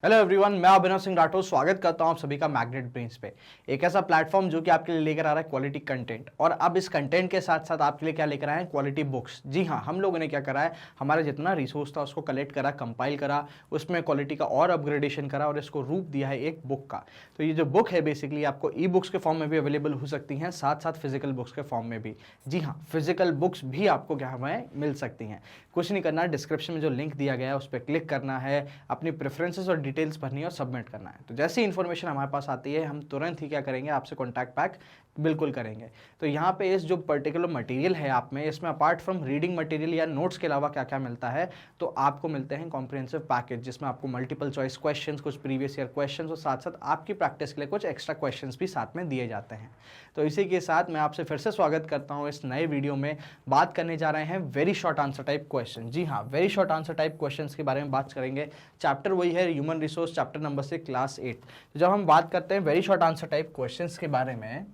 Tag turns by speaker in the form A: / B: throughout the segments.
A: Hello everyone, मैं अभिनव सिंह राठौर स्वागत करता हूं आप सभी का मैग्नेट ब्रेन्स पे। एक ऐसा प्लेटफॉर्म जो कि आपके लिए लेकर आ रहा है क्वालिटी कंटेंट, और अब इस कंटेंट के साथ साथ आपके लिए क्या लेकर आए हैं, क्वालिटी बुक्स। जी हां, हम लोगों ने क्या करा है, हमारा जितना रिसोर्स था उसको कलेक्ट करा, कंपाइल करा, उसमें क्वालिटी का और अपग्रेडेशन करा और इसको रूप दिया है एक बुक का। तो ये जो बुक है बेसिकली आपको ई बुक्स के फॉर्म में भी अवेलेबल हो सकती हैं, साथ साथ फिजिकल बुक्स के फॉर्म में भी। जी हाँ, फिजिकल बुक्स भी आपको क्या हमें मिल सकती हैं। कुछ नहीं करना, डिस्क्रिप्शन में जो लिंक दिया गया है उस पर क्लिक करना है, अपनी प्रेफरेंसेस और डिटेल्स भरनी है और सबमिट करना है। तो जैसी इन्फॉर्मेशन हमारे पास आती है हम तुरंत ही क्या करेंगे, आपसे कॉन्टैक्ट बैक बिल्कुल करेंगे। तो यहाँ पे इस जो पर्टिकुलर मटेरियल है आप में, इसमें अपार्ट फ्रॉम रीडिंग मटेरियल या नोट्स के अलावा क्या क्या मिलता है, तो आपको मिलते हैं कॉम्प्रिहेंसिव पैकेज, जिसमें आपको मल्टीपल चॉइस क्वेश्चंस, कुछ प्रीवियस ईयर क्वेश्चंस और साथ साथ आपकी प्रैक्टिस के लिए कुछ एक्स्ट्रा क्वेश्चंस भी साथ में दिए जाते हैं। तो इसी के साथ मैं आपसे फिर से स्वागत करता हूँ इस नए वीडियो में। बात करने जा रहे हैं very short answer type question. जी हाँ, very short answer type questions के बारे में बात करेंगे। चैप्टर वही है human resource, chapter number 6, class 8। तो जब हम बात करते हैं very short answer type questions के बारे में,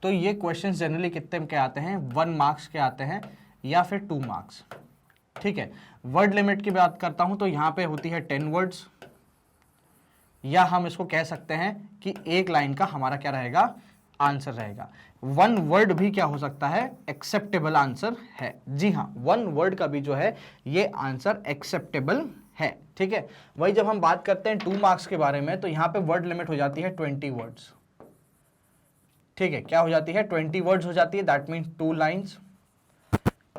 A: तो ये क्वेश्चंस जनरली कितने के आते हैं, 1 मार्क्स के आते हैं या फिर 2 मार्क्स। ठीक है, वर्ड लिमिट की बात करता हूं तो यहां पे होती है 10 वर्ड्स, या हम इसको कह सकते हैं कि एक लाइन का हमारा क्या रहेगा, आंसर रहेगा। 1 वर्ड भी क्या हो सकता है, एक्सेप्टेबल आंसर है। जी हाँ, 1 वर्ड का भी जो है ये आंसर एक्सेप्टेबल है। ठीक है, वही जब हम बात करते हैं 2 मार्क्स के बारे में, तो यहां पे वर्ड लिमिट हो जाती है 20 वर्ड्स। ठीक है, क्या हो जाती है, 20 वर्ड्स हो जाती है, दैट मीन्स 2 लाइन्स।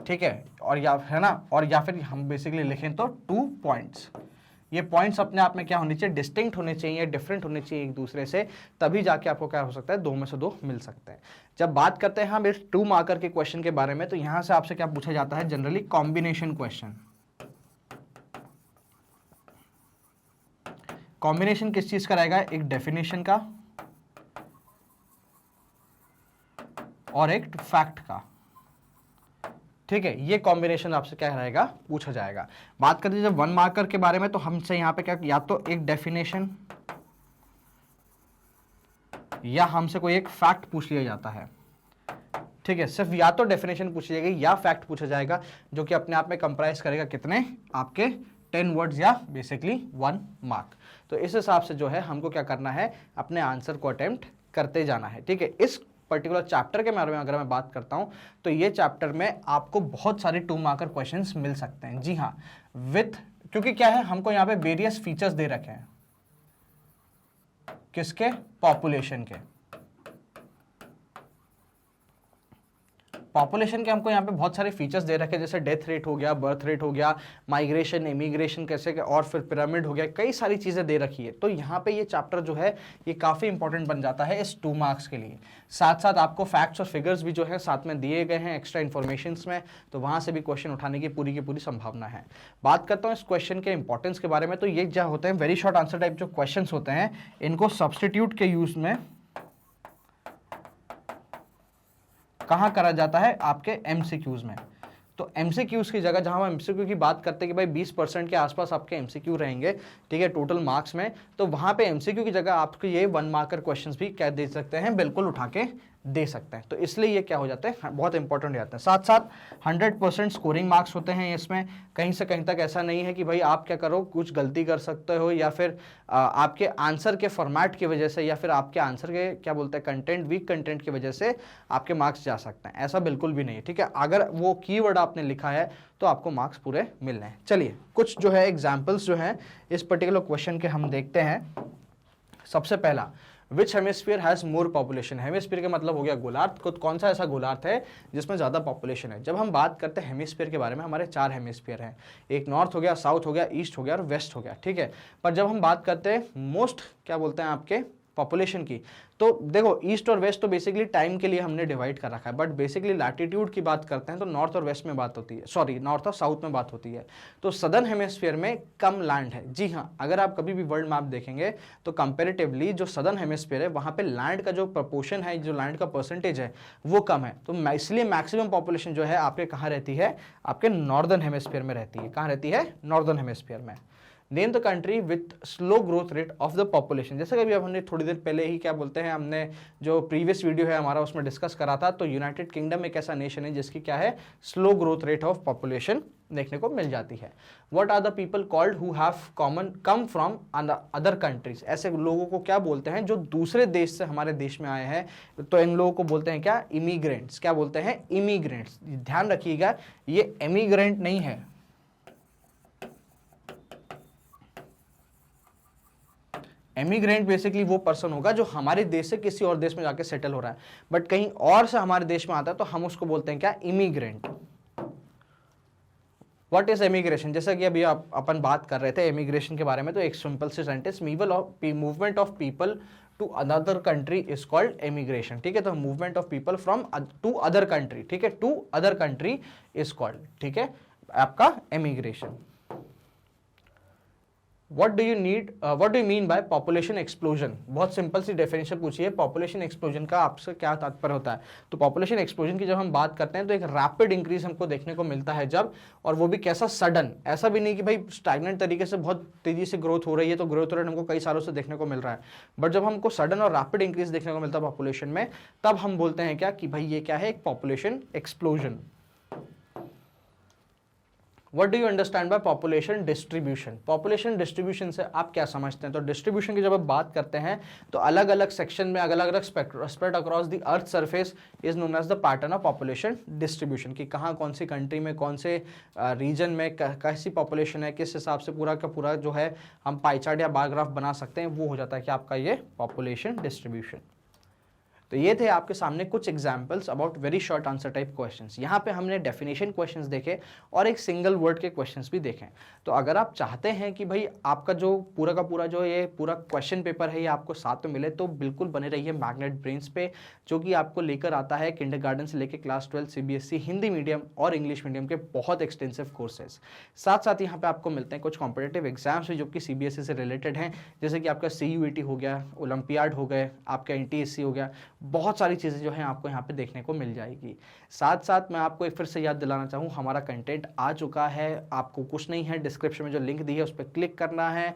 A: ठीक है, और या है ना, और या फिर हम बेसिकली लिखें तो 2 पॉइंट्स। ये पॉइंट्स अपने आप में क्या होने चाहिए, डिस्टिंक्ट होने चाहिए, डिफरेंट होने चाहिए एक दूसरे से, तभी जाके आपको क्या हो सकता है, 2 में से 2 मिल सकते हैं। जब बात करते हैं हम इस 2 मार्कर के क्वेश्चन के बारे में, तो यहां से आपसे क्या पूछा जाता है, जनरली कॉम्बिनेशन क्वेश्चन। कॉम्बिनेशन किस चीज का रहेगा, एक डेफिनेशन का और एक फैक्ट का। ठीक है, ये कॉम्बिनेशन आपसे क्या रहेगा, पूछा जाएगा। बात करते हैं जब 1 मार्कर के बारे में, तो हमसे यहां पे क्या, या तो एक डेफिनेशन या हमसे कोई एक फैक्ट पूछ लिया जाता है। ठीक है, सिर्फ या तो डेफिनेशन पूछ ली जाएगी या फैक्ट पूछा जाएगा, जो कि अपने आप में कंप्राइज करेगा कितने, आपके 10 वर्ड्स या बेसिकली 1 मार्क। तो इस हिसाब से जो है हमको क्या करना है, अपने आंसर को अटेम्प्ट करते जाना है। ठीक है, इस पर्टिकुलर चैप्टर के बारे में अगर मैं बात करता हूं, तो ये चैप्टर में आपको बहुत सारे 2 मार्कर क्वेश्चंस मिल सकते हैं। जी हाँ, विथ, क्योंकि क्या है, हमको यहाँ पे वेरियस फीचर्स दे रखे हैं, किसके, पॉपुलेशन के। पॉपुलेशन के हमको यहाँ पे बहुत सारे फीचर्स दे रखे हैं, जैसे डेथ रेट हो गया, बर्थ रेट हो गया, माइग्रेशन, इमिग्रेशन कैसे, और फिर पिरामिड हो गया, कई सारी चीज़ें दे रखी है। तो यहाँ पे ये चैप्टर जो है ये काफ़ी इंपॉर्टेंट बन जाता है इस 2 मार्क्स के लिए। साथ साथ आपको फैक्ट्स और फिगर्स भी जो है साथ में दिए गए हैं एक्स्ट्रा इन्फॉर्मेशन में, तो वहाँ से भी क्वेश्चन उठाने की पूरी संभावना है। बात करता हूँ इस क्वेश्चन के इंपॉर्टेंस के बारे में, तो ये क्या होते हैं, वेरी शॉर्ट आंसर टाइप जो क्वेश्चन होते हैं, इनको सब्सटीट्यूट के यूज में कहाँ करा जाता है, आपके एमसीक्यूज में। तो एमसीक्यूज की जगह, जहां हम एमसीक्यू की बात करते हैं कि भाई 20% के आसपास आपके एमसीक्यू रहेंगे, ठीक है, टोटल मार्क्स में, तो वहां पे एमसीक्यू की जगह आपको ये 1 मार्कर क्वेश्चंस भी क्या दे सकते हैं, बिल्कुल उठा के दे सकते हैं। तो इसलिए ये क्या हो जाते हैं, बहुत इंपॉर्टेंट हो जाते हैं। साथ साथ 100% स्कोरिंग मार्क्स होते हैं इसमें, कहीं से कहीं तक ऐसा नहीं है कि भाई आप क्या करो, कुछ गलती कर सकते हो, या फिर आपके आंसर के फॉर्मेट की वजह से, या फिर आपके आंसर के क्या बोलते हैं, कंटेंट, वीक कंटेंट की वजह से आपके मार्क्स जा सकते हैं। ऐसा बिल्कुल भी नहीं है। ठीक है, अगर वो कीवर्ड आपने लिखा है तो आपको मार्क्स पूरे मिल रहे हैं। चलिए कुछ जो है एग्जाम्पल्स जो हैं इस पर्टिकुलर क्वेश्चन के हम देखते हैं। सबसे पहला, which hemisphere has more population. Hemisphere का मतलब हो गया गोलार्ध, कौन सा ऐसा गोलार्ध है जिसमें ज्यादा पॉपुलेशन है। जब हम बात करते हैं हेमिस्फीयर के बारे में, हमारे 4 हेमिस्फीयर हैं, एक नॉर्थ हो गया, साउथ हो गया, ईस्ट हो गया और वेस्ट हो गया। ठीक है, पर जब हम बात करते हैं मोस्ट क्या बोलते हैं आपके पॉपुलेशन की, तो देखो ईस्ट और वेस्ट तो बेसिकली टाइम के लिए हमने डिवाइड कर रखा है, बट बेसिकली लैटिट्यूड की बात करते हैं तो नॉर्थ और वेस्ट में बात होती है, सॉरी नॉर्थ और साउथ में बात होती है। तो सदर्न हेमिस्फीयर में कम लैंड है। जी हाँ, अगर आप कभी भी वर्ल्ड मैप देखेंगे तो कंपेरेटिवली जो सदर्न हेमिस्फीयर है वहां पे लैंड का जो प्रपोर्शन है, जो लैंड का परसेंटेज है वो कम है। तो इसलिए मैक्सिमम पॉपुलेशन जो है आपके कहाँ रहती है, आपके नॉर्दर्न हेमिस्फीयर में रहती है। कहाँ रहती है, नॉर्दर्न हेमिस्फीयर में। Name the country with slow growth rate of the population. जैसे कि अभी अब हमने थोड़ी देर पहले ही क्या बोलते हैं, हमने जो प्रीवियस वीडियो है हमारा उसमें डिस्कस करा था, तो यूनाइटेड किंगडम एक ऐसा नेशन है जिसकी क्या है, slow growth rate of population देखने को मिल जाती है। What are the people called who have come from other countries. ऐसे लोगों को क्या बोलते हैं जो दूसरे देश से हमारे देश में आए हैं, तो इन लोगों को बोलते हैं क्या, इमिग्रेंट्स। क्या बोलते हैं, इमिग्रेंट्स। ध्यान रखिएगा ये इमिग्रेंट नहीं है, एमिग्रेंट बेसिकली वो पर्सन होगा जो हमारे देश से किसी और देश में जाके सेटल हो रहा है, बट कहीं और से हमारे देश में आता है तो हम उसको बोलते हैं क्या, इमिग्रेंट। व्हाट इज एमिग्रेशन, जैसा कि अभी अपन बात कर रहे थे एमिग्रेशन के बारे में, तो एक सिंपल सी sentence, movement of people to another country is called emigration. ठीक है, तो movement of people from to other country, ठीक है, to other country is called, ठीक है, आपका emigration. What do you mean by population explosion? बहुत सिंपल सी डेफिनेशन पूछी है, पॉपुलेशन एक्सप्लोजन का आपसे क्या तात्पर्य होता है। तो पॉपुलेशन एक्सप्लोजन की जब हम बात करते हैं तो एक रैपिड इंक्रीज हमको देखने को मिलता है जब, और वो भी कैसा, सडन। ऐसा भी नहीं कि भाई स्टैग्नेंट तरीके से बहुत तेजी से ग्रोथ हो रही है, तो ग्रोथ रेट हमको कई सालों से देखने को मिल रहा है, बट जब हमको सडन और रैपिड इंक्रीज देखने को मिलता है पॉपुलेशन में, तब हम बोलते हैं क्या, कि भाई ये क्या है, एक population explosion. What do you understand by population distribution? Population distribution से आप क्या समझते हैं? तो डिस्ट्रीब्यूशन की जब आप बात करते हैं तो अलग अलग सेक्शन में अलग अलग spread across the earth surface is known as the pattern of population distribution, कि कहाँ कौन सी कंट्री में, कौन से रीजन में कैसी पॉपुलेशन है, किस हिसाब से पूरा का पूरा जो है हम पाई चार्ट या बार ग्राफ बना सकते हैं, वो हो जाता है कि आपका ये पॉपुलेशन डिस्ट्रीब्यूशन। तो ये थे आपके सामने कुछ examples about very short answer type questions. यहाँ पे हमने डेफिनेशन क्वेश्चंस देखे और एक सिंगल वर्ड के क्वेश्चंस भी देखे। तो अगर आप चाहते हैं कि भाई आपका जो पूरा का पूरा जो ये पूरा क्वेश्चन पेपर है ये आपको साथ में मिले, तो बिल्कुल बने रहिए मैग्नेट ब्रेन्स पे, जो कि आपको लेकर आता है किंडरगार्टन से लेकर क्लास 12 CBSE हिंदी मीडियम और इंग्लिश मीडियम के बहुत एक्सटेंसिव कोर्सेज। साथ साथ यहाँ पे आपको मिलते हैं कुछ कॉम्पिटेटिव एग्जाम्स जो कि CBSE से रिलेटेड हैं, जैसे कि आपका CUET हो गया, ओलंपियाड हो गए, आपका NTSC हो गया, बहुत सारी चीज़ें जो हैं आपको यहाँ पे देखने को मिल जाएगी। साथ साथ मैं आपको एक फिर से याद दिलाना चाहूँ, हमारा कंटेंट आ चुका है, आपको कुछ नहीं है, डिस्क्रिप्शन में जो लिंक दी है उस पर क्लिक करना है,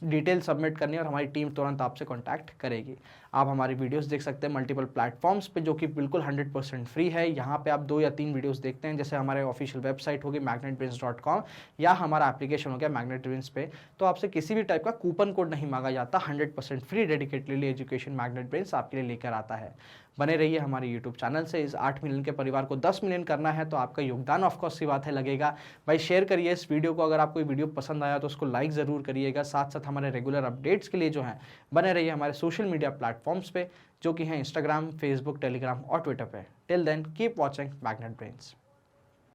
A: डिटेल सबमिट करनी है और हमारी टीम तुरंत आपसे कॉन्टैक्ट करेगी। आप हमारी वीडियोस देख सकते हैं मल्टीपल प्लेटफॉर्म्स पे, जो कि बिल्कुल 100% फ्री है। यहाँ पे आप 2 या 3 वीडियोस देखते हैं, जैसे हमारे ऑफिशियल वेबसाइट होगी magnetbrains.com या हमारा एप्लीकेशन हो गया मैग्नेट ब्रेन्स पे, तो आपसे किसी भी टाइप का कूपन कोड नहीं मांगा जाता, 100% free dedicatedly education magnet brains आपके लिए लेकर आता है। बने रहिए हमारे यूट्यूब चैनल से। इस 8 मिलियन के परिवार को 10 मिलियन करना है, तो आपका योगदान ऑफकोर्स सी बात है लगेगा। भाई शेयर करिए इस वीडियो को, अगर आपको वीडियो पसंद आया तो उसको लाइक ज़रूर करिएगा। साथ साथ हमारे रेगुलर अपडेट्स के लिए जो है बने रहिए हमारे सोशल मीडिया प्लेटफॉर्म्स पे, जो कि हैं इंस्टाग्राम, फेसबुक, टेलीग्राम और ट्विटर पे। Till then keep watching Magnet brains.